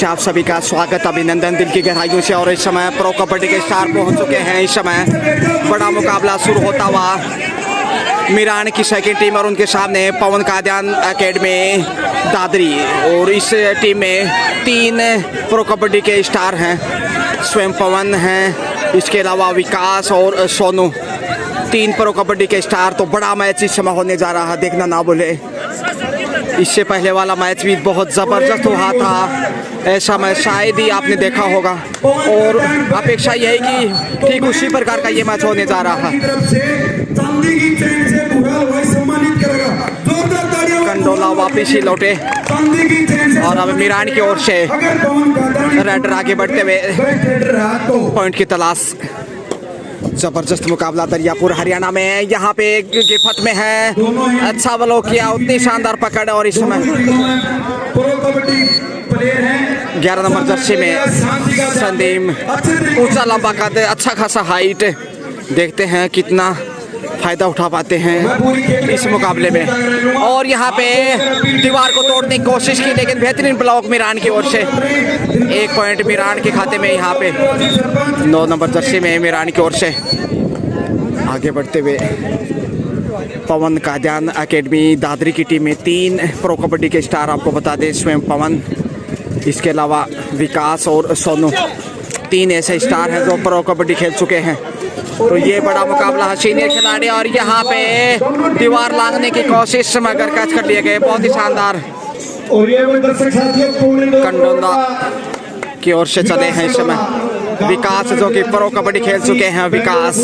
से आप सभी का स्वागत, अभिनंदन दिल की गहराइयों से। और इस समय प्रो कबड्डी के स्टार पहुंच चुके हैं। इस समय बड़ा मुकाबला शुरू होता हुआ मीरान की सेकंड टीम और उनके सामने पवन कादियान एकेडमी दादरी। और इस टीम में 3 प्रो कबड्डी के स्टार हैं। स्वयं पवन हैं, इसके अलावा विकास और सोनू, 3 प्रो कबड्डी के स्टार। तो बड़ा मैच इस समय होने जा रहा है, देखना ना भूले। इससे पहले वाला मैच भी बहुत ज़बरदस्त हुआ था, ऐसा मैच शायद ही आपने देखा होगा। और अपेक्षा यही कि ठीक उसी प्रकार का ये मैच होने जा रहा है। कंडोला वापिस ही लौटे और अब मीरान की ओर से रेडर आगे बढ़ते हुए पॉइंट की तलाश। जबरदस्त मुकाबला दरियापुर हरियाणा में, यहाँ पे गिफत में है। अच्छा ब्लॉक किया, उतनी शानदार पकड़। और इस समय 11 नंबर जर्सी में संदीप, ऊंचा लंबा कद, अच्छा खासा हाइट। देखते हैं कितना फायदा उठा पाते हैं इस मुकाबले में। और यहाँ पे दीवार को तोड़ने की कोशिश की, लेकिन बेहतरीन ब्लॉक मीरान की ओर से। 1 पॉइंट मीरान के खाते में। यहाँ पे 9 नंबर जर्सी में मीरान की ओर से आगे बढ़ते हुए पवन कादियान एकेडमी दादरी की टीम में 3 प्रो कबड्डी के स्टार आपको बता दें। स्वयं पवन, इसके अलावा विकास और सोनू, 3 ऐसे स्टार हैं जो प्रो कबड्डी खेल चुके हैं। तो ये बड़ा मुकाबला है सीनियर खिलाड़ी। और यहाँ पे दीवार लांघने की कोशिश मगर कैच कर लिए गए, बहुत ही शानदार। कंडोला की ओर से चले हैं इस समय विकास, जो कि प्रो कबड्डी खेल चुके हैं। विकास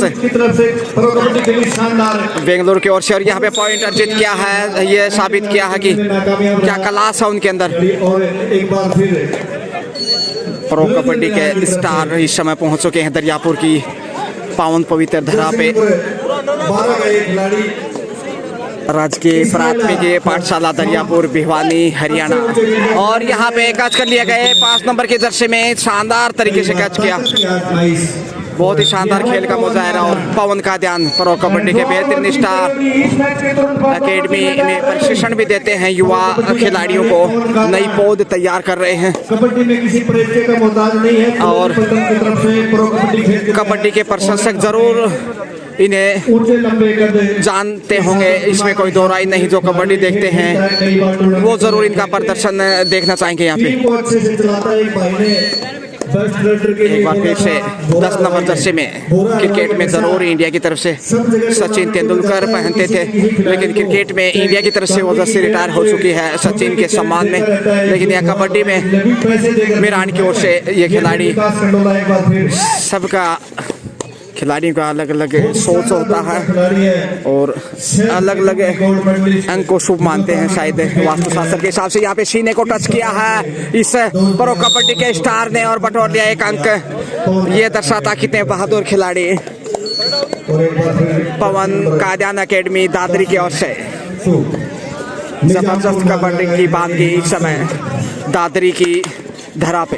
बेंगलुरु की ओर से। और यहाँ पे पॉइंट अर्जित किया है, ये साबित किया है कि क्या क्लास है उनके अंदर। प्रो कबड्डी के स्टार इस समय पहुंच चुके हैं दरियापुर की पावन पवित्र धरा पे। राजकीय प्राथमिक पाठशाला दरियापुर भिवानी हरियाणा। और यहाँ पे कैच कर लिया गया 5 नंबर के जर्सी में, शानदार तरीके से कैच किया। बहुत ही शानदार खेल का मुजाहरा। और पवन कादियान प्रो कबड्डी के बेहतरीन स्टार, एकेडमी में प्रशिक्षण भी देते हैं, युवा खिलाड़ियों को नई पौध तैयार कर रहे हैं। और कबड्डी के प्रशंसक जरूर इन्हें जानते होंगे, इसमें कोई दो राय नहीं। जो कबड्डी देखते हैं वो जरूर इनका प्रदर्शन देखना चाहेंगे। यहाँ पे एक बार फिर से 10 नंबर जर्सी में क्रिकेट में जरूर इंडिया की तरफ से सचिन तेंदुलकर पहनते थे, लेकिन क्रिकेट में इंडिया की तरफ से वो जर्सी रिटायर हो चुकी है सचिन के सम्मान में। लेकिन यह कबड्डी में मीरान की ओर से ये खिलाड़ी, सबका खिलाड़ियों का अलग अलग सोच होता है और अलग अलग अंक को शुभ मानते हैं शायद वास्तुशास्त्र के हिसाब से। यहाँ पे सीने को टच किया है इस प्रो कबड्डी के स्टार ने और बटोर लिया 1 अंक। ये दर्शाता कितने बहादुर खिलाड़ी पवन कादियान एकेडमी दादरी की ओर से। जबरदस्त कबड्डी की बात की इस समय दादरी की धरा पे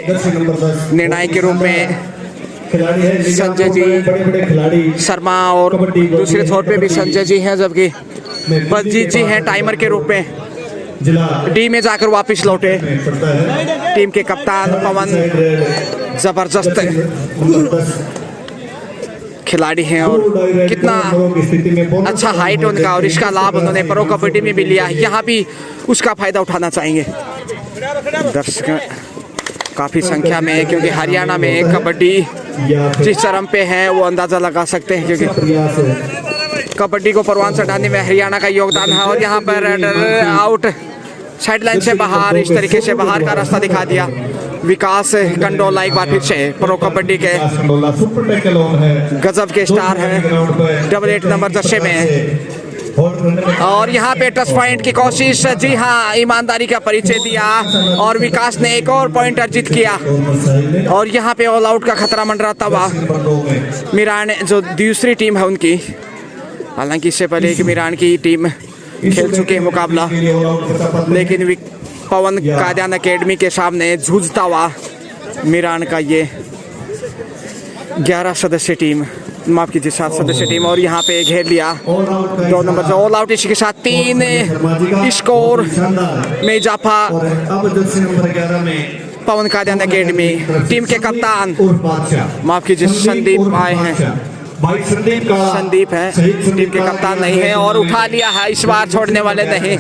निर्णायक के रूप में संजय जी शर्मा और दूसरे छोर पे भी संजय जी हैं, जबकि बलजीत जी हैं टाइमर के रूप में। डी में जाकर वापस लौटे टीम के कप्तान पवन, जबरदस्त खिलाड़ी हैं और कितना अच्छा हाइट उनका। और इसका लाभ उन्होंने प्रो कबड्डी में भी लिया, यहाँ भी उसका फायदा उठाना चाहेंगे। दर्शक काफ़ी संख्या में है, क्योंकि हरियाणा में कबड्डी जिस चरम पे है वो अंदाज़ा लगा सकते हैं, क्योंकि कबड्डी को परवान चढ़ाने में हरियाणा का योगदान है। और यहाँ पर रेडर आउट, साइड लाइन से बाहर, इस तरीके से बाहर का रास्ता दिखा दिया। विकास कंडोला एक बार फिर से प्रो कबड्डी के गजब के स्टार हैं, 8 नंबर जर्सी में। और यहाँ पे टच पॉइंट की कोशिश, जी हाँ, ईमानदारी का परिचय दिया और विकास ने एक और पॉइंट अर्जित किया। और यहाँ पे ऑल आउट का खतरा मंडराता हुआ मीरान, जो दूसरी टीम है उनकी। हालांकि इससे पहले कि मीरान की टीम खेल चुके हैं मुकाबला, लेकिन पवन कादियान एकेडमी के सामने जूझता हुआ मीरान का ये 11 सदस्य टीम, माफ कीजिए 7 सदस्य टीम। और यहाँ पे घेर लिया 2 नंबर से ऑल आउट, इसके साथ 3 स्कोर में इजाफा। पवन कादियान एकेडमी टीम के कप्तान माफ कीजिए संदीप आए हैं। संदीप है टीम के कप्तान नहीं है और उठा लिया है, इस बार छोड़ने वाले नहीं,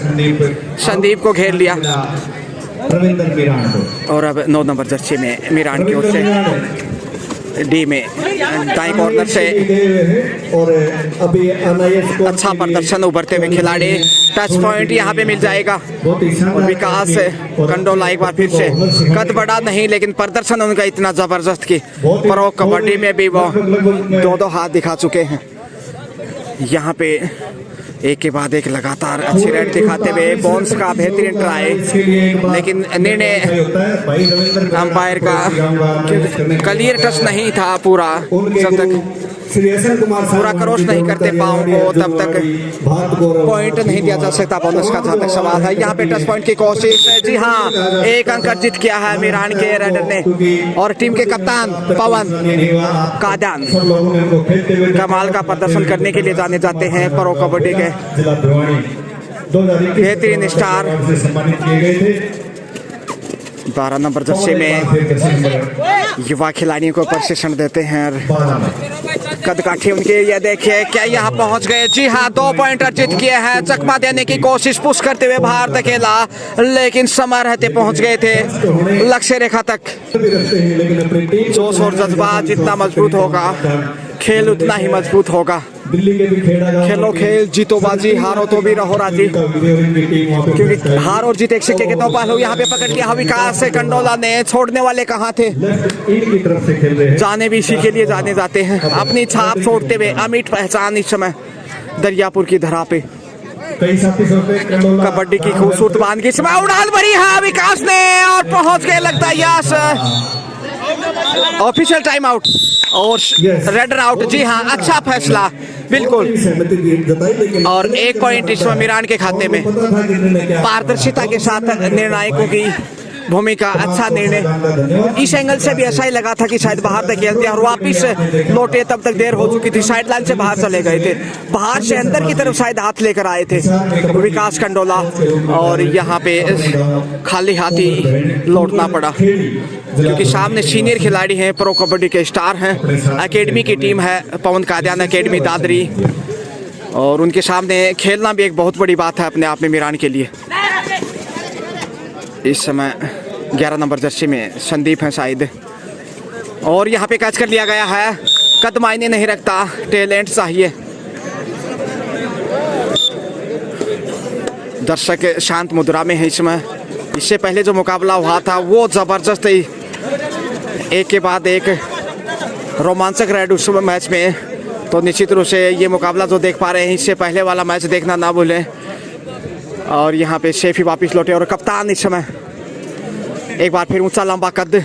संदीप को घेर लिया। और अब 9 नंबर जर्सी में मीरान की ओर से डी में दाएं कॉर्नर से अच्छा प्रदर्शन उभरते हुए खिलाड़ी, टच पॉइंट यहाँ पे मिल जाएगा। और विकास कंडोला एक बार फिर से, कद बड़ा नहीं लेकिन प्रदर्शन उनका इतना जबरदस्त कि प्रो कबड्डी में भी वो 2-2 हाथ दिखा चुके हैं। यहाँ पे एक के बाद एक लगातार अच्छी रेड दिखाते हुए बोन्स का बेहतरीन ट्राई, लेकिन निर्णय अंपायर का क्लियर टच नहीं था पूरा। जब तक पूरा क्रॉस नहीं करते पाँव को तब तक पॉइंट नहीं दिया जा सकता बोनस का, जहाँ तक सवाल है। यहाँ पे टच पॉइंट की कोशिश, जी हाँ, एक अंक अर्जित किया है मीरान के रेडर ने। और टीम के कप्तान पवन कादियान कमाल का प्रदर्शन करने के लिए जाने जाते हैं प्रो कबड्डी के बेहतरीन स्टार। 12 नंबर जर्सी में युवा खिलाड़ियों को प्रशिक्षण देते हैं। कदकाठी उनके, ये देखिए क्या यहाँ पहुंच गए, जी हाँ 2 पॉइंट अर्जित किए हैं। चकमा देने की कोशिश पुश करते हुए बाहर धकेला, लेकिन समय रहते पहुंच गए थे लक्ष्य रेखा तक। जोश और जज्बा जितना मजबूत होगा खेल उतना ही मजबूत होगा। खेलो खेल, जीतो बाजी, हारो तो भी रहो राजी, क्योंकि हार और जीत एक सिक्के के 2 पहलू। यहाँ पे पकड़ के विकास से कंडोला ने, छोड़ने वाले कहाँ थे, जाने भी इसी के लिए जाने जाते हैं, अपनी छाप छोड़ते हुए अमिट पहचान इस समय दरियापुर की धरा पे। कबड्डी की खूबसूरत बांध की समय उड़ान भरी है विकास ने और पहुंच गए लगता है यस। ऑफिशियल टाइम आउट और रेडर आउट, जी हाँ अच्छा फैसला बिल्कुल। और 1 पॉइंट इसमें मीरान के खाते में। पारदर्शिता के साथ निर्णायकों की भूमिका, अच्छा निर्णय। इस एंगल से भी ऐसा ही लगा था कि शायद बाहर तक खेलते और वापिस लौटे, तब तक देर हो चुकी थी, साइड लाइन से बाहर चले गए थे, बाहर से अंदर की तरफ शायद हाथ लेकर आए थे विकास कंडोला, और यहाँ पे खाली हाथ ही लौटना पड़ा क्योंकि सामने सीनियर खिलाड़ी हैं, प्रो कबड्डी के स्टार हैं। एकेडमी की टीम है पवन कादियान एकेडमी दादरी, और उनके सामने खेलना भी एक बहुत बड़ी बात है अपने आप में मीरान के लिए। इस समय 11 नंबर जर्सी में संदीप है शायद, और यहाँ पे कैच कर लिया गया है। कद मायने नहीं रखता, टैलेंट चाहिए। दर्शक शांत मुद्रा में है इस समय। इससे पहले जो मुकाबला हुआ था वो जबरदस्त ही, एक के बाद एक रोमांचक रहा उस मैच में। तो निश्चित रूप से ये मुकाबला जो देख पा रहे हैं, इससे पहले वाला मैच देखना ना भूलें। और यहाँ पे शेफी वापस लौटे और कप्तान इस समय एक बार फिर ऊंचा लंबा कद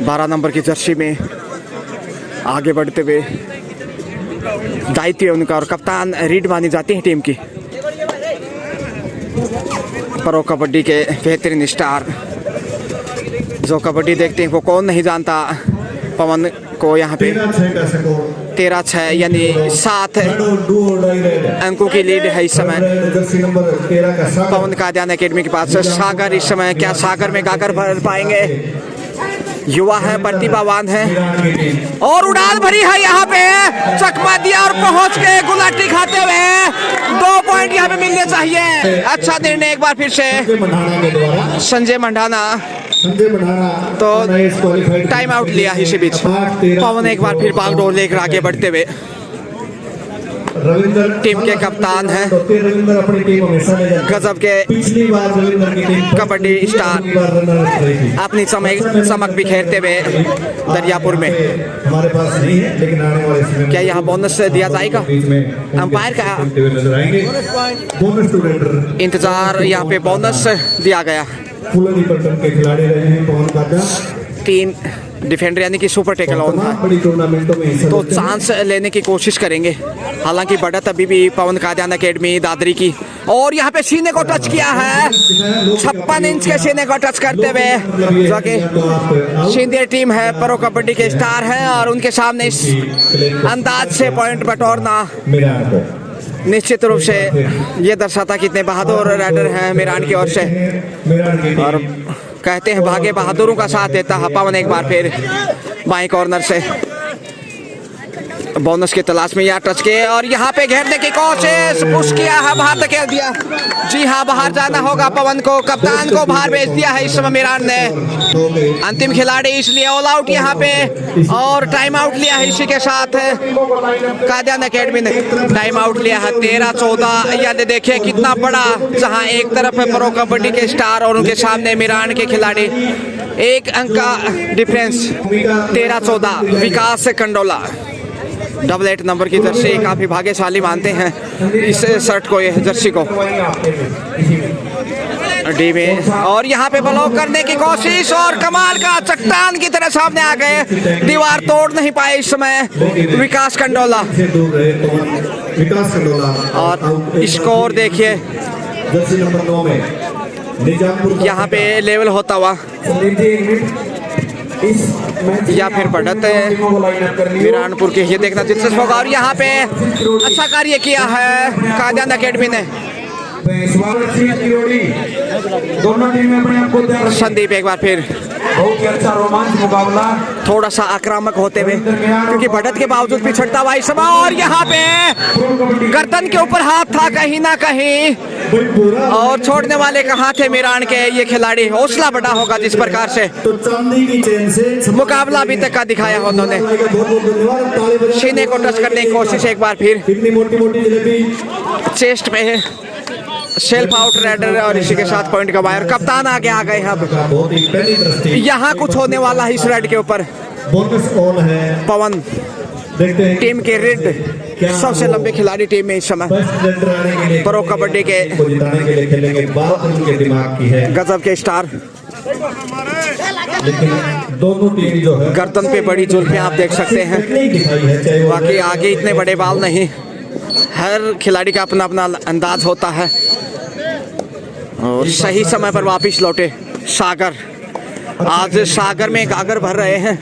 12 नंबर की जर्सी में आगे बढ़ते हुए दायित्व उनका, और कप्तान रीड मानी जाती है टीम की। प्रो कबड्डी के बेहतरीन स्टार, जो कबड्डी देखते हैं वो कौन नहीं जानता पवन को। यहाँ पे 13-6 यानी 7 अंकों की लीड है इस समय पवन कादियान एकेडमी के पास। सागर इस समय, क्या सागर में गाकर भर पाएंगे? युवा है, प्रतिभावान है, और उड़ान भरी है यहाँ पे, चकमा दिया और पहुंच गए गुलाटी खाते हुए। 2 पॉइंट यहाँ पे मिलने चाहिए। अच्छा निर्णय एक बार फिर से संजय मंडाना, तो टाइम आउट लिया इसी बीच। पवन एक बार फिर बागडोर लेकर आगे बढ़ते हुए टीम के कप्तान हैं, गजब के कबड्डी स्टार, अपनी चमक बिखेरते हुए दरियापुर में। क्या यहाँ बोनस दिया जाएगा? अंपायर का इंतजार, यहाँ पे बोनस दिया गया। 3 डिफेंडर यानी कि सुपर टेकल ऑन है, तो चांस लेने की कोशिश करेंगे। हालांकि बढ़त अभी भी पवन कादियान एकेडमी दादरी की, और यहाँ पे सीने को टच किया है, 56 इंच के सीने को टच करते हुए, जो कि सीनियर टीम है, प्रो कबड्डी के स्टार हैं, और उनके सामने इस अंदाज से पॉइंट बटोरना निश्चित रूप से ये दर्शाता कितने बहादुर राइडर हैं मीरान की ओर से। और कहते हैं भागे बहादुरों का साथ देता है पवन। एक बार फिर बाएं कॉर्नर से बोनस की तलाश में यहाँ टच के और यहाँ पे घेरने की कोशिश, पुश किया है, बाहर धकेल दिया। जी हाँ, बाहर जाना होगा पवन को, कप्तान को बाहर भेज दिया है इस समय मीरान ने। अंतिम खिलाड़ी इसलिए ऑल आउट यहाँ पे और टाइम आउट लिया है इसी के साथ कादियान अकेडमी ने टाइम आउट लिया है 13-14। यानी देखिए कितना बड़ा, जहाँ एक तरफ है प्रो कबड्डी के स्टार और उनके सामने मीरान के खिलाड़ी, 1 अंक का डिफरेंस 13-14। विकास कंडोला डबल 8 नंबर की जर्सी, काफी भाग्यशाली मानते हैं इस शर्ट को, ये जर्सी को डी में। और यहाँ पे ब्लॉक करने की कोशिश और कमाल का चट्टान की तरह सामने आ गए, दीवार तोड़ नहीं पाए इस समय विकास कंडोला। और स्कोर देखिए यहाँ पे लेवल होता हुआ या फिर बढ़त वीरानपुर के, ये देखना दिलचस्प होगा। और यहाँ पे अच्छा कार्य किया है कादियान अकेडमी ने। संदीप एक बार फिर बहुत ही अच्छा रोमांच मुकाबला, थोड़ा सा आक्रामक होते हुए, क्योंकि बढ़त के बावजूद पिछड़ता हुआ इस समय। और यहाँ पे गर्दन के ऊपर हाथ था कहीं ना कहीं, और छोड़ने वाले कहाँ थे मीरान के ये खिलाड़ी। हौसला बड़ा होगा जिस प्रकार से मुकाबला अभी तक का दिखाया उन्होंने। सीने को टच करने की कोशिश एक बार फिर, चेस्ट पे सेल्फ आउट रेडर और इसी के साथ पॉइंट कमाया। और कप्तान आगे आ गए। अब यहाँ कुछ होने वाला है इस रेड के ऊपर। पवन टीम के रेड सबसे लंबे खिलाड़ी टीम में इस समय प्रो कबड्डी के गजब के स्टार। दोनों टीम जो है गर्दन पे बड़ी जुल्फें आप देख सकते हैं, बाकी आगे इतने बड़े बाल नहीं। हर खिलाड़ी का अपना अपना अंदाज होता है। और सही समय पर वापस लौटे सागर। आज सागर में गागर भर रहे हैं,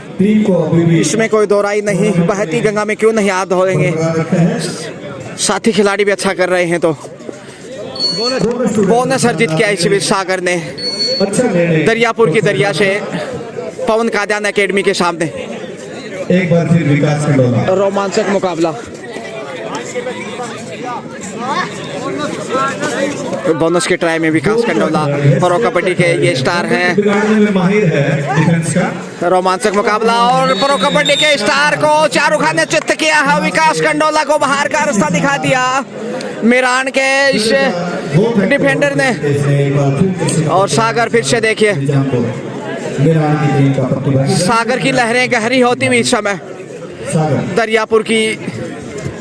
इसमें कोई दो राय नहीं। बहती गंगा में क्यों नहीं याद होंगे। साथी खिलाड़ी भी अच्छा कर रहे हैं, तो बोनस अर्जित किया इस बीच सागर ने दरियापुर की दरिया से पवन कादियान अकेडमी के सामने। एक बार फिर विकास कंडोला, रोमांचक मुकाबला। बोनस के ट्राई में विकास कंडोला प्रो कबड्डी के ये स्टार हैं। रोमांचक मुकाबला और प्रो कबड्डी के स्टार को शाहरुख खान ने चित्त किया है। विकास कंडोला को बाहर का रास्ता दिखा दिया मीरान के इस डिफेंडर ने। और सागर फिर से देखिए, सागर की लहरें गहरी होती हुई इस समय दरियापुर की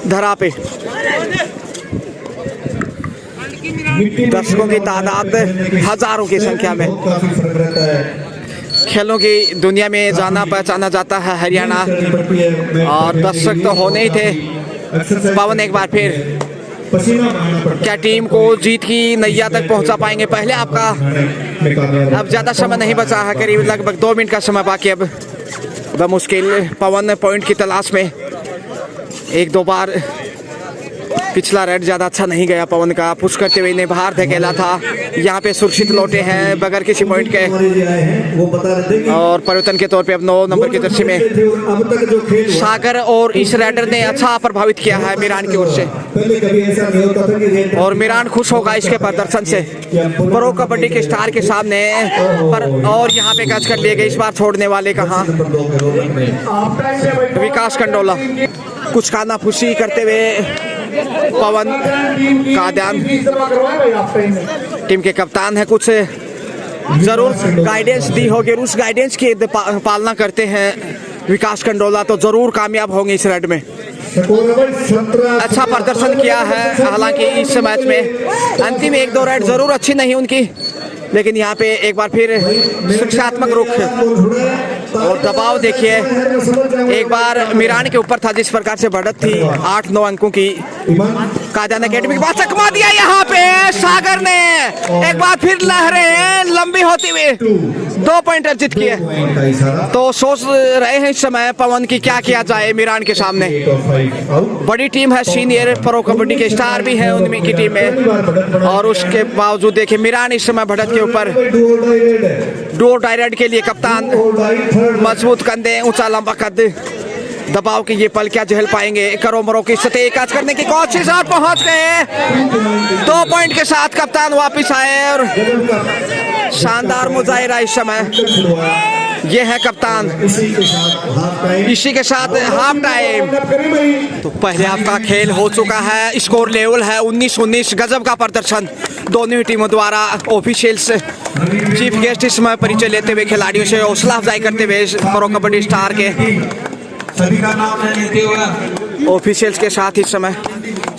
धरा पे। दर्शकों की तादाद हजारों की संख्या में। खेलों की दुनिया में जाना पहचाना जाता है हरियाणा, और दर्शक तो होने ही थे। पवन एक बार फिर क्या टीम को जीत की नैया तक पहुंचा पाएंगे। पहले आपका अब ज़्यादा समय नहीं बचा है, करीब लगभग 2 मिनट का समय बाकी। अब मुश्किल पवन पॉइंट की तलाश में 1-2 बार पिछला रेड ज़्यादा अच्छा नहीं गया पवन का, पुश करते हुए इन्हें बाहर धकेला था। यहाँ पे सुरक्षित लौटे हैं बगैर किसी पॉइंट के। और परिवर्तन के तौर पे अब 9 नंबर की जर्सी में सागर और इस रेडर ने अच्छा प्रभावित किया है मीरान की ओर से। और मीरान खुश होगा इसके प्रदर्शन से प्रो कबड्डी के स्टार के सामने। पर और यहाँ पे कैच कर लिए गए, इस बार छोड़ने वाले कहाँ। विकास कंडोला कुछ कानाफूसी करते हुए पवन कादियान टीम के कप्तान है, कुछ जरूर गाइडेंस दी होगी, उस गाइडेंस की पालना करते हैं विकास कंडोला तो जरूर कामयाब होंगे इस रेड में। अच्छा प्रदर्शन किया है, हालांकि इस मैच में अंतिम 1-2 रेड जरूर अच्छी नहीं उनकी, लेकिन यहाँ पे एक बार फिर शिक्षात्मक रुख और दबाव देखिए, एक बार मीरान के ऊपर था जिस प्रकार से बढ़त थी 8-9 अंकों की। कादियान एकेडमी के पास चकमा दिया यहाँ पे सागर ने, एक बार फिर लहरें लंबी होती हुई 2 पॉइंट अर्जित किए। तो सोच रहे हैं इस समय पवन की क्या किया जाए मीरान के सामने। बड़ी टीम है, सीनियर प्रो कबड्डी के स्टार भी हैं उनमें की टीम में, और उसके बावजूद देखिए मीरान इस समय बढ़त के ऊपर। डू डाई रेड के लिए कप्तान, मजबूत कंधे, ऊंचा लंबा कद, दबाव के ये पल क्या झेल पाएंगे। करो मरो की सतह काज करने की कोशिश और पहुंच गए। 2 पॉइंट के साथ कप्तान वापिस आए और शानदार मुजाहिरा इस समय। ये है कप्तान, इसी के साथ हाफ टाइम। तो पहले आपका खेल हो चुका है, स्कोर लेवल है 19-19। गजब का प्रदर्शन दोनों ही टीमों द्वारा। ऑफिशियल्स चीफ गेस्ट इस समय परिचय लेते हुए खिलाड़ियों से हौसला अफजाई करते हुए प्रो कबड्डी स्टार के सभी का नाम लेते हुए ऑफिशियल्स के साथ इस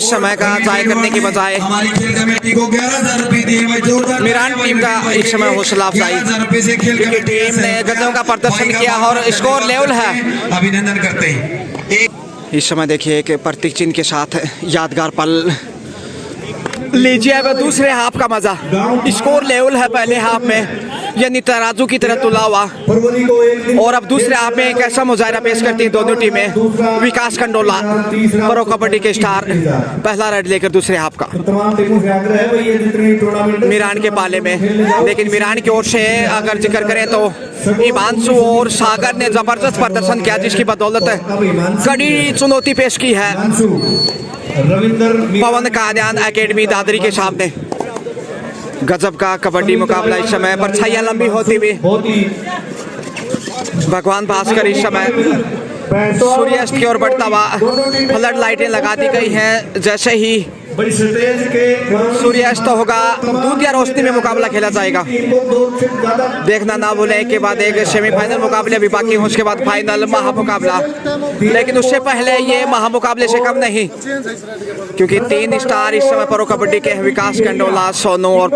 समय का जाय करने की बजाय हमारी खेल कमेटी को 11,000 रुपए दिए। मीरान टीम का इस समय हौसला अफजाई। 11,000 रुपए से खेल क्योंकि टीम ने गजब का प्रदर्शन किया और स्कोर लेवल है। अभिनंदन करते हैं। इस समय देखिए एक प्रतीक चिन्ह के साथ यादगार पल लीजिए। अब दूसरे हाफ का मजा। स्कोर लेवल है पहले हाफ में, यानी तराजू की तरह तुला हुआ, और अब दूसरे हाफ में एक ऐसा मुजाहिरा पेश करती है दोनों टीमें। विकास कंडोला प्रो कबड्डी के स्टार पहला रेड लेकर दूसरे हाफ का मीरान के पाले में। लेकिन मीरान की ओर से अगर जिक्र करें तो हिमांशु और सागर ने जबरदस्त प्रदर्शन किया, जिसकी बदौलत कड़ी चुनौती पेश की है पवन कादियान एकेडमी दादरी के सामने। गजब का कबड्डी मुकाबला इस समय, परछाइयां लंबी होती हुई। भगवान भास्कर इस समय सूर्यास्त की ओर बढ़ता हुआ, फ्लड लाइटें लगा दी गई हैं। जैसे ही सूर्यास्त होगा दूधिया रोशनी में मुकाबला खेला जाएगा। देखना ना भूलें के बाद एक सेमीफाइनल मुकाबले अभी बाकी हो, उसके बाद फाइनल महामुकाबला। लेकिन उससे पहले ये महामुकाबले से कम नहीं, क्योंकि 3 स्टार इस समय प्रो कबड्डी के हैं। विकास कंडोला, सोनू और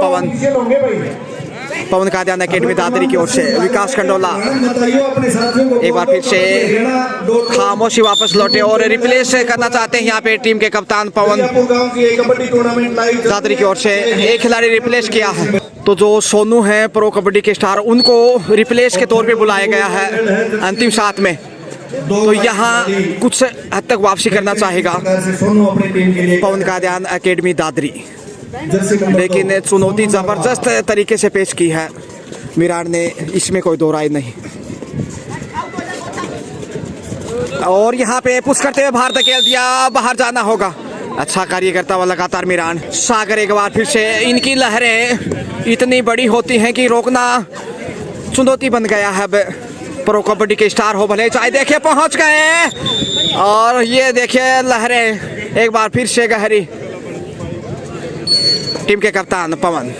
पवन कादियान एकेडमी दादरी की ओर से विकास कंडोला एक बार फिर से खामोशी वापस लौटे और रिप्लेस करना चाहते हैं यहाँ पे टीम के कप्तान पवन दादरी की ओर से। एक खिलाड़ी रिप्लेस किया है, तो जो सोनू है प्रो कबड्डी के स्टार, उनको रिप्लेस के तौर पे बुलाया गया है अंतिम साथ में। तो यहाँ कुछ हद तक वापसी करना चाहेगा पवन कादियान एकेडमी दादरी, लेकिन चुनौती जबरदस्त तरीके से पेश की है मीरान ने, इसमें कोई दो राय नहीं। और यहाँ पे पुश करते हुए बाहर धकेल दिया, बाहर जाना होगा। अच्छा कार्य करता हुआ लगातार मीरान। सागर एक बार फिर से, इनकी लहरें इतनी बड़ी होती हैं कि रोकना चुनौती बन गया है। प्रो कबड्डी के स्टार हो भले चाहे, देखिए पहुंच गए और ये देखिए लहरें एक बार फिर से गहरी। टीम के कप्तान पवन,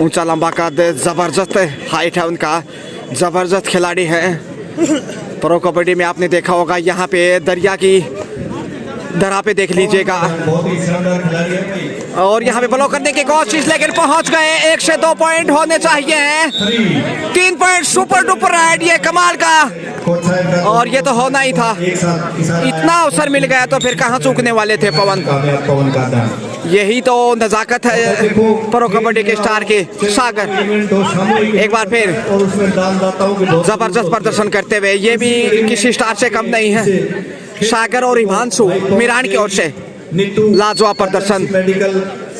ऊंचा लंबा कद, जबरदस्त हाइट है उनका, जबरदस्त खिलाड़ी है। प्रो कबड्डी में आपने देखा होगा, यहाँ पे दरिया की दरा पे देख लीजिएगा, और यहाँ पे ब्लॉक करने की कोशिश, लेकिन पहुंच गए। 1 से 2 पॉइंट होने चाहिए। 3 पॉइंट सुपर डुपर राइड, ये कमाल का, और ये तो होना ही था। इतना अवसर मिल गया तो फिर कहाँ चूकने वाले थे पवन। यही तो नजाकत है प्रो कबड्डी के स्टार के। सागर एक बार फिर जबरदस्त प्रदर्शन करते हुए, ये भी किसी स्टार से कम नहीं है। सागर और हिमांशु मीरान की ओर से लाजवाब प्रदर्शन।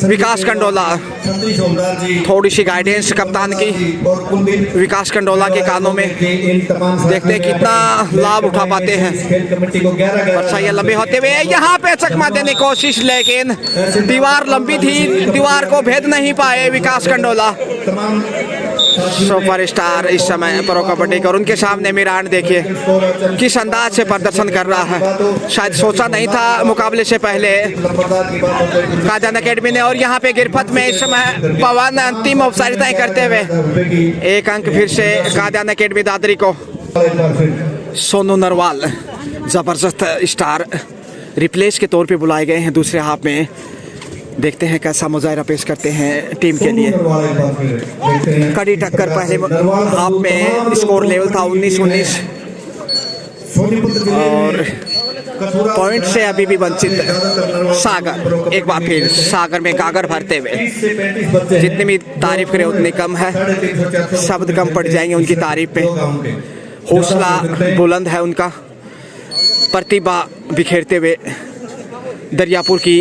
विकास कंडोला, थोड़ी सी गाइडेंस कप्तान की विकास कंडोला के कानों में, देखते हैं कितना लाभ उठा पाते हैं। परछाइयां लंबी होते हुए यहाँ पे चकमा देने की कोशिश, लेकिन दीवार लंबी थी, दीवार को भेद नहीं पाए विकास कंडोला। सुपरस्टार इस समय प्रो कबड्डी का, और उनके सामने मीरान देखिए किस अंदाज से प्रदर्शन कर रहा है। शायद सोचा नहीं था मुकाबले से पहले कादियान एकेडमी ने। और यहाँ पे गिरफत में इस समय पवन अंतिम औपचारिकताएं करते हुए 1 अंक फिर से कादियान एकेडमी दादरी को। सोनू नरवाल जबरदस्त स्टार रिप्लेस के तौर पे बुलाए गए हैं दूसरे हाफ में। देखते हैं कैसा मुजाहरा पेश करते हैं टीम के लिए। नरवाल एक बार फिर देखते हैं। कड़ी टक्कर पहले हाफ में स्कोर लेवल था 19-19 और पॉइंट से अभी भी वंचित सागर। एक बार फिर सागर में गागर भरते हुए, जितनी भी तारीफ करें उतनी कम है, शब्द कम पड़ जाएंगे उनकी तारीफ पे। हौसला बुलंद है उनका, प्रतिभा बिखेरते हुए दरियापुर की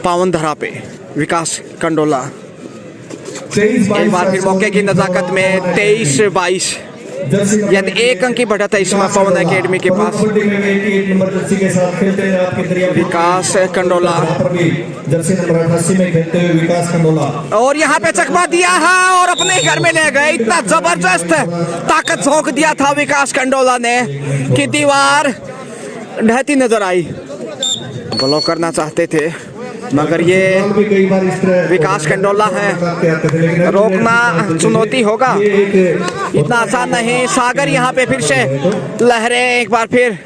पावन धरा पे विकास कंडोला एक बार फिर मौके की नजाकत में 23-22 यदि एक अंक की बढ़त है इस समय पवन एकेडमी के पास। विकास कंडोला और यहाँ पे चकमा दिया है और अपने ही घर में ले गए। इतना जबरदस्त ताकत झोंक दिया था विकास कंडोला ने कि दीवार ढहती नजर आई। ब्लॉक करना चाहते थे मगर ये विकास कंडोला है, रोकना चुनौती होगा, इतना आसान नहीं। सागर यहाँ पे फिर से लहरें एक बार फिर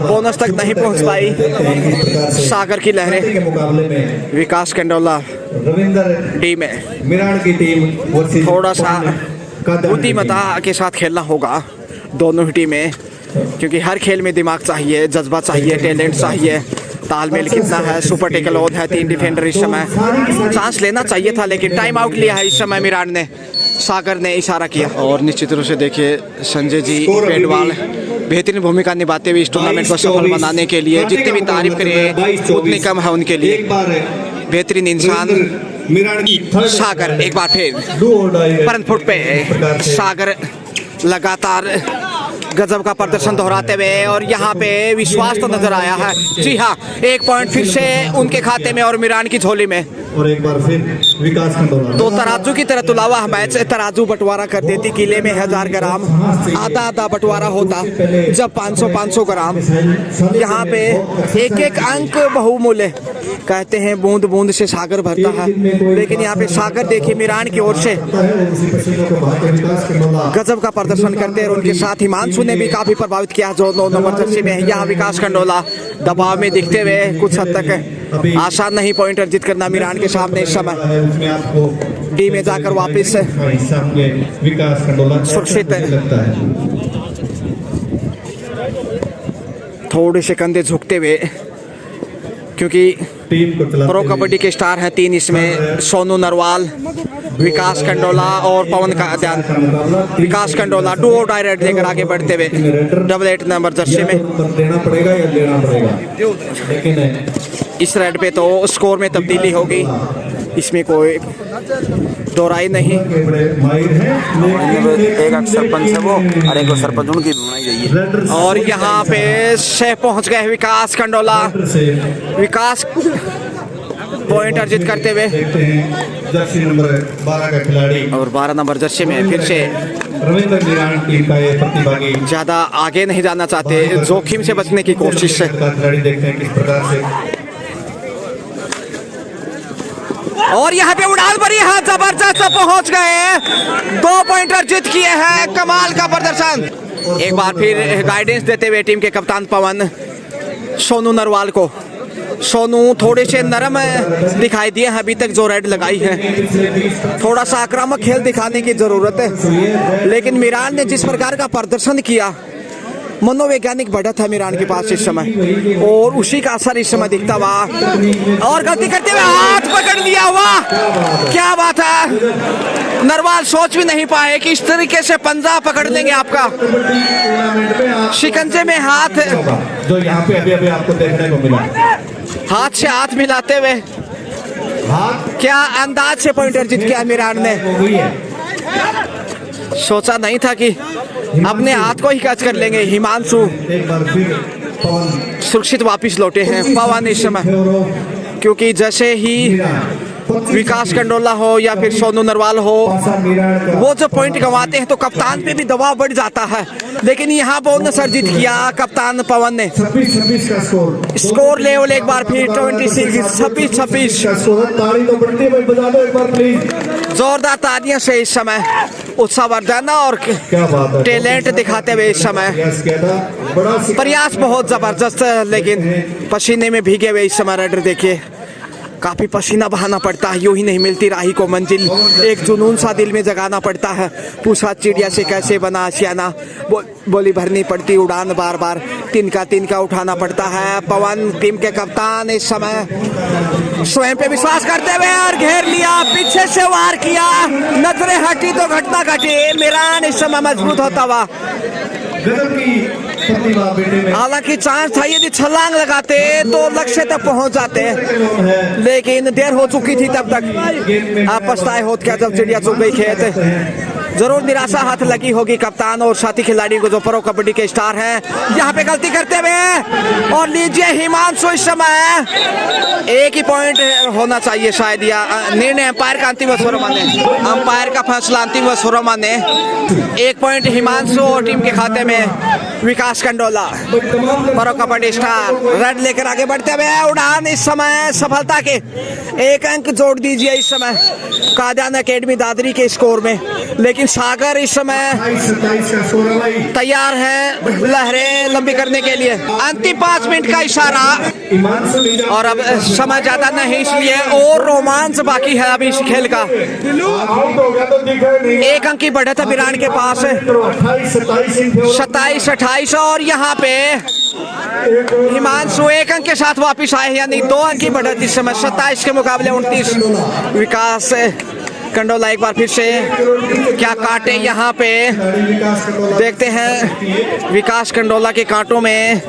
बोनस तक नहीं पहुंच पाई सागर की लहरें। विकास कंडोला टीम है, मिरान की टीम थोड़ा सा बुद्धिमत्ता के साथ खेलना होगा दोनों ही टीमें, क्योंकि हर खेल में दिमाग चाहिए, जज्बा चाहिए, टैलेंट चाहिए, तालमेल कितना है। सुपर टेकल ऑन है, 3 डिफेंडर इस समय, चांस लेना चाहिए था लेकिन टाइम आउट लिया है इस समय मिरान ने, सागर ने इशारा किया। और निश्चित रूप से देखिए संजय जी पेडवाल बेहतरीन भूमिका निभाते हुए इस टूर्नामेंट को सफल बनाने के लिए, जितनी भी तारीफ करें उतनी कम है उनके लिए। बेहतरीन इंसान सागर एक बार फिर फ्रंट फुट पे, सागर लगातार गजब का प्रदर्शन दोहराते हुए और यहाँ पे विश्वास तो नजर आया है। जी हाँ, 1 पॉइंट फिर से उनके खाते में और मिरान की झोली में। और एक बार फिर विकास कंडोला तो तराजू की तरह तुलावा मैच, तराजू बंटवारा कर देती। किले में 1000 ग्राम आधा आधा बंटवारा होता, जब 500 ग्राम। यहाँ पे एक एक अंक बहुमूल्य, कहते हैं बूंद बूंद से सागर भरता है, लेकिन यहाँ पे सागर देखिए मिरान की ओर से गजब का प्रदर्शन करते हैं और उनके साथ हिमांशु ने भी काफी प्रभावित किया जो 9 नंबर जर्सी में है। यहाँ विकास कंडोला दबाव में दिखते हुए कुछ हद तक आसान नहीं पॉइंट अर्जित करना मिरान के सामने इस समय। डी में जाकर वापस सुरक्षित थोड़े से कंधे झुकते हुए, क्योंकि प्रो कबड्डी के स्टार हैं 3 इसमें, सोनू नरवाल, विकास कंडोला और पवन का ध्यान। विकास कंडोला डुओ डायरेक्ट लेकर आगे बढ़ते हुए 8 नंबर जर्सी में। देना पड़ेगा या देना पड़ेगा, लेकिन इस रेड पे तो स्कोर में तब्दीली होगी, इसमें कोई दोहराई नहीं। एक सरपंच है वो और एक सरपंच उनकी बनाई गई है। और यहाँ पे से पहुंच गए विकास कंडोला, विकास पॉइंट अर्जित करते हुए जर्सी नंबर 12 का खिलाड़ी और 12 नंबर जर्सी में फिर से रविंद्र मिरान टीम का ये प्रतिभागी ज्यादा आगे नहीं जाना चाहते, जोखिम से बचने की कोशिश है। खिलाड़ी देखते हैं किस प्रकार से, और यहाँ पे उड़ान भरी है, जबरदस्त पहुंच गए, 2 पॉइंट अर्जित किए हैं, कमाल का प्रदर्शन। एक बार फिर गाइडेंस देते हुए टीम के कप्तान पवन सोनू नरवाल को। सोनू थोड़े से नरम दिखाई दिए हैं अभी तक जो रेड लगाई है, थोड़ा सा आक्रामक खेल दिखाने की जरूरत है, लेकिन मिरान ने जिस प्रकार का प्रदर्शन किया, मनोवैज्ञानिक बढ़त है मिरान के पास इस समय और उसी का असर इस समय दिखता हुआ। और गलती करते हुए हाथ पकड़ लिया हुआ, क्या बात है, नरवाल सोच भी नहीं पाए कि इस तरीके से पंजा पकड़ लेंगे आपका, शिकंजे में हाथ, जो यहाँ पे अभी आपको देखने को मिला, हाथ से हाथ मिलाते हुए क्या अंदाज से पॉइंट अर्जित किया मिरान ने। सोचा नहीं था कि अपने हाथ को ही कैच कर लेंगे। हिमांशु एक बार फिर पवन सुरक्षित वापस लौटे हैं, पवन इस समय, क्योंकि जैसे ही विकास कंडोला हो या फिर सोनू नरवाल हो, वो जो पॉइंट गंवाते हैं तो कप्तान पे भी दबाव बढ़ जाता है, लेकिन यहाँ बोनस अर्जित किया कप्तान पवन ने। 26-26 का स्कोर लेवल एक बार फिर 26-26 ताली तो बढ़ती है, बजा दो एक बार प्लीज। जोरदार तालियों से इस समय उत्साहवर्धन और क्या बात है, टैलेंट दिखाते हुए इस समय प्रयास किया था, बड़ा प्रयास बहुत जबरदस्त है, लेकिन पसीने में भीगे हुए इस समय राइडर देखिए काफी पसीना बहाना पड़ता है, यूं ही नहीं मिलती राही को मंजिल, एक जुनून सा दिल में जगाना पड़ता है, पूछा चिड़िया से कैसे बना आशियाना, बोली भरनी पड़ती उड़ान बार बार, तिनका उठाना पड़ता है। पवन टीम के कप्तान इस समय स्वयं पे विश्वास करते हुए और घेर लिया, पीछे से वार किया, नजरें हटी तो घटना घटी, मिरान इस समय मजबूत होता हुआ। गजब की प्रतिभा बेटे में हालांकि चांस था, यदि छलांग लगाते तो लक्ष्य तक पहुंच जाते, है। लेकिन देर हो चुकी थी तब तक। आप पछताए होत क्या जब चिड़िया चुग गई खेत। जरूर निराशा हाथ लगी होगी कप्तान और साथी खिलाड़ियों को जो प्रो कबड्डी के स्टार हैं। यहाँ पे गलती करते हुए और लीजिए हिमांशु इस समय एक ही पॉइंट होना चाहिए शायद, या निर्णय अंपायर का अंतिम स्वरा माने, अंपायर का फैसला अंतिम स्वरा माने। एक पॉइंट हिमांशु और टीम के खाते में। Vikas Kandola pro Kabaddi star raid लेकर आगे बढ़ते हुए उड़ान इस समय सफलता के एक अंक जोड़ दीजिए इस समय कादियान एकेडमी दादरी के स्कोर में, लेकिन सागर इस समय 27 का स्कोर है भाई। तैयार है लहरें लंबी करने के लिए। अंतिम 5 मिनट का इशारा हिमांशु लीडर और अब समय ज्यादा नहीं, इसलिए और रोमांच बाकी है अभी इस खेल का। आउट हो गया तो दिखा नहीं। एक अंक की बढ़त है विराट के पास 27-28 और यहाँ पे हिमांशु एक अंक के साथ वापिस आए, यानी 2 अंक की बढ़त इस समय 27 के मुकाबले 29। विकास कंडोला एक बार फिर से क्या काटे यहाँ पे देखते हैं। विकास कंडोला के कांटों में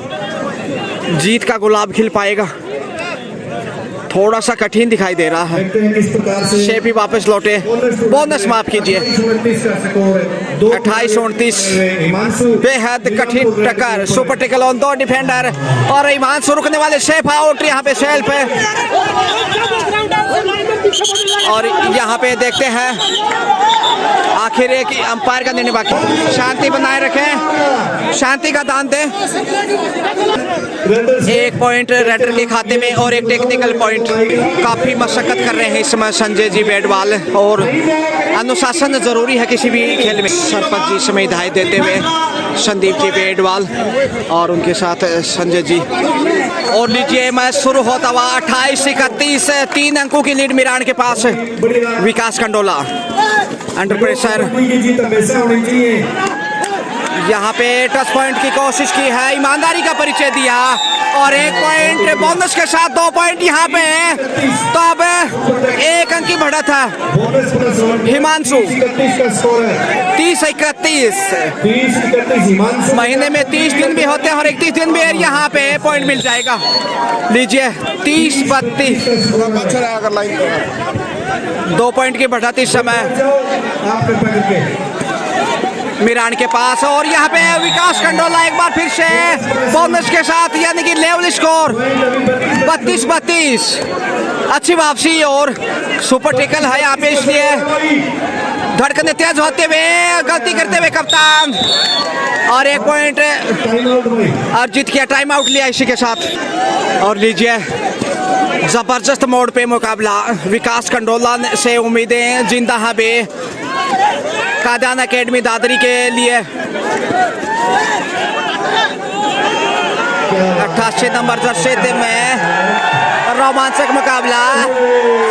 जीत का गुलाब खिल पाएगा, थोड़ा सा कठिन दिखाई दे रहा है। किस प्रकार से शेप ही वापस लौटे, बोनस माफ कीजिए। 28-29 हिमांशु बेहद कठिन टक्कर, सुपर टेकल ऑन 2 डिफेंडर और हिमांशु रुकने वाले शेफ आउट यहाँ पे सेल्फ है। और यहाँ पे देखते हैं आखिर एक अंपायर का निर्णय बाकी। शांति बनाए रखें, शांति का दान दें। एक पॉइंट रेडर के खाते में और एक टेक्निकल पॉइंट। काफी मशक्कत कर रहे हैं इस समय संजय जी बेडवाल, और अनुशासन जरूरी है किसी भी खेल में। सरपंच जी समय हिदायत देते हुए संदीप जी बेडवाल और उनके साथ संजय जी। और लीजिए मैच शुरू होता हुआ 28-31 3 अंकों की लीड मिरान के पास। विकास कंडोला अंडर प्रेशर, जीत हमेशा होनी चाहिए। यहाँ पे टच पॉइंट की कोशिश की है, ईमानदारी का परिचय दिया और 1 पॉइंट बोनस के साथ 2 पॉइंट यहाँ पे। तो अब 1 अंक की बढ़त है। बोनस प्लस 1 हिमांशु 31 का स्कोर है। 30-31 30-31 हिमांशु। महीने में 30 दिन भी होते हैं और 31 दिन भी यहाँ पे पॉइंट मिल जाएगा। लीजिए 30-32 2 पॉइंट की बढ़त इस समय आपके पकड़ के मिरान के पास। और यहाँ पे विकास कंडोला एक बार फिर से बोनस के साथ, यानी कि लेवल स्कोर 32-32। अच्छी वापसी और सुपर टेकल है यहाँ पे, इसलिए धड़कने तेज होते हुए गलती करते हुए कप्तान और 1 पॉइंट टाइम आउट भाई। अर्जित किया, टाइम आउट लिया इसी के साथ। और लीजिए जबरदस्त मोड़ पे मुकाबला। विकास कंडोला से उम्मीदें जिंदा है बे कादियान एकेडमी दादरी के लिए। 88 नंबर जर्सी में रोमांचक मुकाबला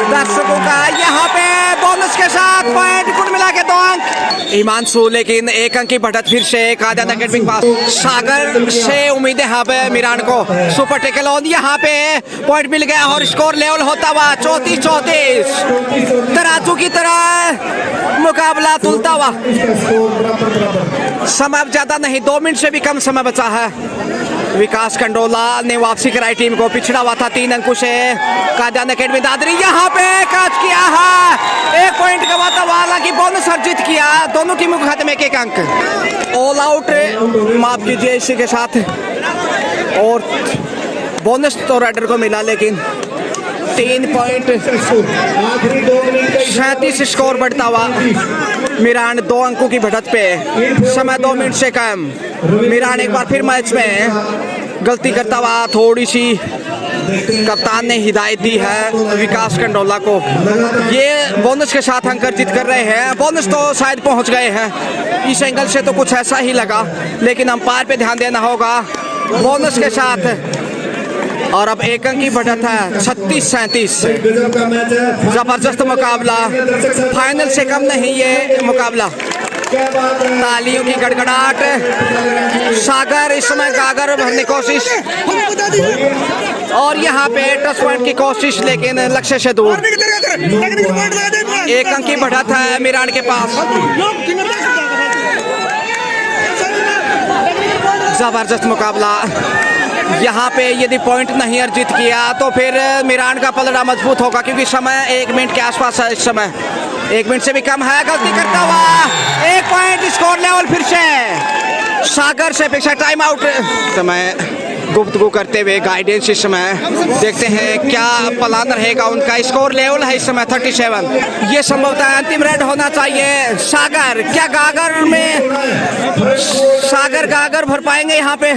दर्शकों का। यहाँ पे बोनस के साथ पॉइंट कुल मिला के 2 अंक हिमांशु, लेकिन 1 अंक की बढ़त फिर से कादियान एकेडमी के पास। सागर से उम्मीदें यहाँ पे मिरान को। सुपर टेकल ऑन, यहाँ पे पॉइंट मिल गया और स्कोर लेवल होता हुआ 34-34। तराजू की तरह मुकाबला तुलता हुआ। समय अब ज्यादा नहीं, 2 मिनट से भी कम समय बचा है। विकास कंडोला ने वापसी कराई टीम को, पिछड़ा हुआ था 3 अंकों से कादियान एकेडमी दादरी। यहाँ पे कैच किया है, 1 पॉइंट गवाता हुआ, हालांकि बोनस अर्जित किया। दोनों टीमों के खाते में 1-1 अंक। ऑल आउट माफ कीजिए इसी के साथ, और बोनस तो राइडर को मिला, लेकिन 3 पॉइंट आखिरी 2 मिनट का 37 स्कोर बढ़ता हुआ। मिरान 2 अंकों की बढ़त पे, समय 2 मिनट से कम। मिरान एक बार फिर मैच में गलती करता हुआ, थोड़ी सी कप्तान ने हिदायत दी है विकास कंडोला को। ये बोनस के साथ अंक अर्जित कर रहे हैं। बोनस तो शायद पहुंच गए हैं, इस एंगल से तो कुछ ऐसा ही लगा, लेकिन अंपायर पे ध्यान देना होगा। बोनस के साथ और अब एक अंक की बढ़त है 36-37। जबरदस्त मुकाबला, फाइनल से कम नहीं ये मुकाबला। तालियों की गड़गड़ाहट। सागर इस समय गागर भरने की कोशिश और यहाँ पे टच पॉइंट की कोशिश, लेकिन लक्ष्य से दूर। एक अंक की बढ़त है मीरान के पास। जबरदस्त मुकाबला। यहाँ पे यदि पॉइंट नहीं अर्जित किया तो फिर मीरान का पलड़ा मजबूत होगा, क्योंकि समय 1 मिनट के आसपास है। इस समय 1 मिनट से भी कम है। गलती करता हुआ 1 पॉइंट, स्कोर लेवल फिर से सागर से अपेक्षा। टाइम आउट समय गुफ्तगू करते हुए गाइडेंस इस समय देखते हैं क्या प्लान रहेगा उनका। स्कोर लेवल है इस समय 37। ये संभवतः अंतिम रेड होना चाहिए। सागर क्या गागर में सागर गागर भर पाएंगे यहाँ पे?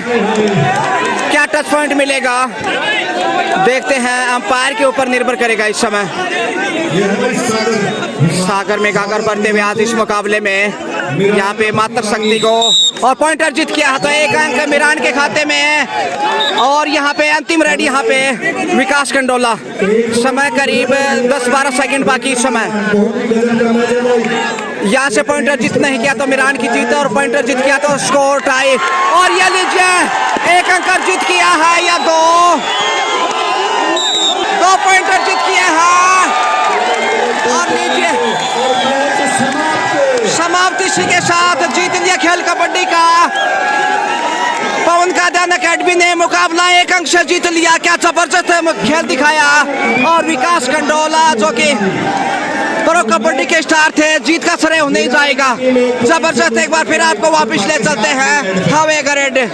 क्या टच पॉइंट मिलेगा? देखते हैं, अंपायर के ऊपर निर्भर करेगा इस समय। सागर में गागर भरते हुए आज इस मुकाबले में यहाँ पे मात्र शक्ति को और पॉइंट अर्जित किया तो 1 अंक मीरान के खाते में। और यहाँ पे अंतिम रेड यहाँ पे विकास कंडोला। समय करीब 10-12 सेकंड बाकी। समय यहाँ से पॉइंट अर्जित नहीं किया तो मीरान की जीत, और पॉइंट अर्जित किया तो स्कोर टाई। और ये लीजिए 1 अंक अर्जित किया है या 2 पॉइंट अर्जित किए हैं। और लीजिए समाप्ति इसी के साथ जीत लिया खेल कबड्डी का। पवन कादियान अकेडमी ने मुकाबला 1 अंक से जीत लिया। क्या जबरदस्त खेल दिखाया। और विकास कंडोला जो कि प्रो कबड्डी के स्टार थे, जीत का श्रेय नहीं जाएगा। जबरदस्त। एक बार फिर आपको वापस ले चलते हैं। Have a great day.